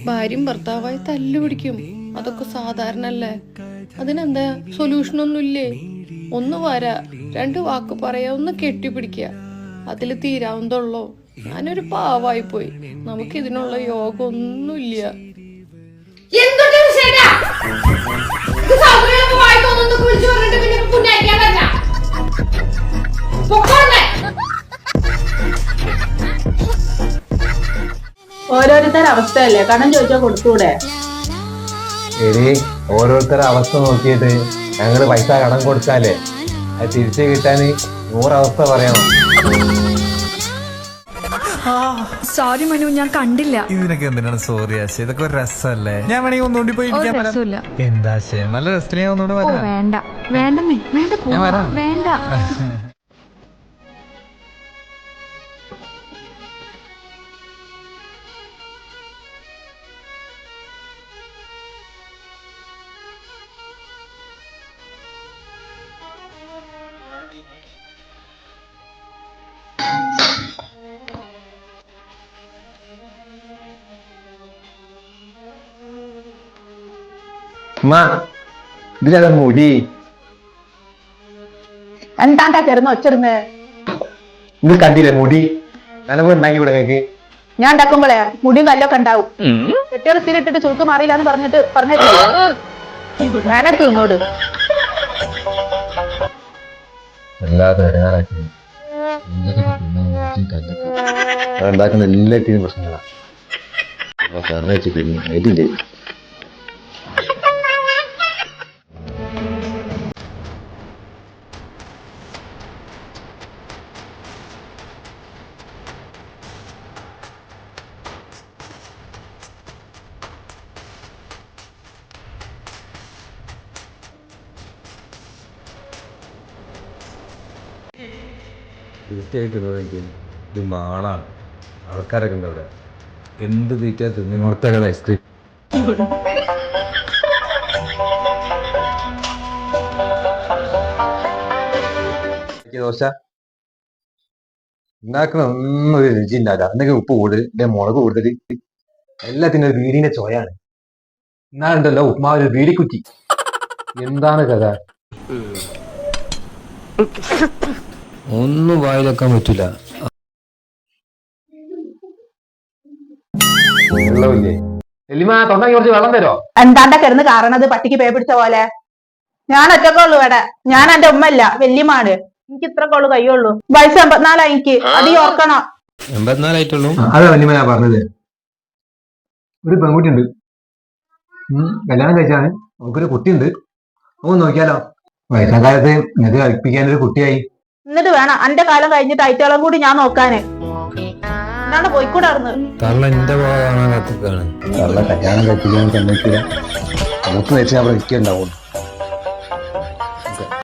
ഭാര്യയും ഭർത്താവായി തല്ലുപിടിക്കും. അതൊക്കെ സാധാരണല്ലേ. അതിനെന്താ സൊല്യൂഷനൊന്നുമില്ലേ? ഒന്ന് വരാ, രണ്ട് വാക്ക് പറയാ, ഒന്ന് കെട്ടിപ്പിടിക്കുക, അതിൽ തീരാവുന്നതുള്ളോ? ഞാനൊരു പാവായി പോയി. നമുക്ക് ഇതിനുള്ള യോഗം ഒന്നുമില്ല. ഓരോരുത്തരുടെ അവസ്ഥയല്ലേ, കടം ചോദിച്ചാൽ കൊടുത്തൂടെ? എടി, ഓരോരുത്തരുടെ അവസ്ഥ നോക്കിയിട്ട് ഞങ്ങള് പൈസ കടം കൊടുത്താലേ അത് തിരിച്ചു കിട്ടാൻ 100 അവസ്ഥ പറയണം. സോറി മനു, ഞാൻ കണ്ടില്ല. ഇതിനൊക്കെ എന്തിനാണ് സോറി ആശ? ഇതൊക്കെ ഒരു രസമല്ലേ? ഞാൻ വേണമെങ്കിൽ ഒന്നുകൂടി പോയി ഇരിക്കാൻ വരാം. എന്താ ആശ, നല്ല രസത്തില് ഞാൻ ഒന്നുകൂടെ വരാം. വേണ്ട വേണ്ടമ്മേ, വേണ്ട, ഞാൻ വരാം. വേണ്ട. ഇതിലേതാ മുടി? എന്താണ്ടാ ചെറുന്ന് ഒച്ചിരുന്ന്? നിങ്ങൾ കണ്ടില്ലേ മുടി? നനവ് ഉണ്ടാക്കി ഇവിടെ കേക്ക്. ഞാൻ ഉണ്ടാക്കുമ്പോളേ മുടിയും കല്ലൊക്കെ ഉണ്ടാവും. കെട്ടിയ സ്ഥിരിട്ടിട്ട് ചുരുക്ക് മാറിയില്ലാന്ന് പറഞ്ഞിട്ട് ഇങ്ങോട്ട് ഉണ്ടാക്കുന്ന എല്ലാത്തിനും പ്രശ്നങ്ങളാണ്. പിന്നെ തീർച്ചയായിട്ടും ഇത് മാളാണ്. ആൾക്കാരൊക്കെ ഉണ്ട് അവിടെ. എന്ത് തീറ്റാ തിന്നോർത്തകത ഐസ്ക്രീം. ദോശ ഉണ്ടാക്കുന്ന ഒന്നും ഒരു രുചി ഉണ്ടാവില്ല. അന്നൊക്കെ ഉപ്പ് കൂടുതൽ, മുളക് കൂടുതൽ, എല്ലാത്തിനും ഒരു വീടിന്റെ ചോയാണ്. എന്നാലുണ്ടല്ലോ ഉപ്മാവ് ഒരു വീടിക്കുറ്റി. എന്താണ് കഥ? ഒന്നും വായിൽ വെക്കാൻ പറ്റൂല. വെള്ളമില്ലേ? എല്ലിമ തൊണ്ടാക്കി കുറച്ച് വെള്ളം തരോ? എന്താണ്ടാ കിടന്ന് കാരണത് പട്ടിക്ക് പേ പിടിച്ച പോലെ? ഞാൻ ഒറ്റക്കുള്ളൂ ഇവിടെ. ഞാൻ എന്റെ ഉമ്മല്ല, വല്യമാണ്. എനിക്ക് ഇത്രക്കെ ഉള്ളു കയ്യുള്ളൂ. വയസ്സ് 84 എനിക്ക്. അത് ഓർക്കണം. 84 അതാ വല്യമ്മ ഞാൻ പറഞ്ഞത്. ഒരു പെൺകുട്ടി ഉണ്ട്, കല്യാണം കഴിച്ചാണ്. നമുക്കൊരു കുട്ടിയുണ്ട്. നമുക്ക് നോക്കിയാലോ? വയസ്സാം കാലത്ത് ഇത് കളിപ്പിക്കാൻ ഒരു കുട്ടിയായി. എന്നിട്ട് വേണം എന്റെ കാലം കഴിഞ്ഞിട്ട് ഐറ്റകളും കൂടി ഞാൻ നോക്കാന്. എന്താണ് പോയിക്കൂടാർന്ന്? തള്ള എന്റെ ഭാഗമാണ് കത്തിക്കാണ്. തള്ള കല്യാണം കഴിപ്പിക്കാൻ സമ്മതിക്കില്ല. നമുക്ക് വെച്ച് അവിടെ നിൽക്കുന്നുണ്ടാവുള്ളൂ.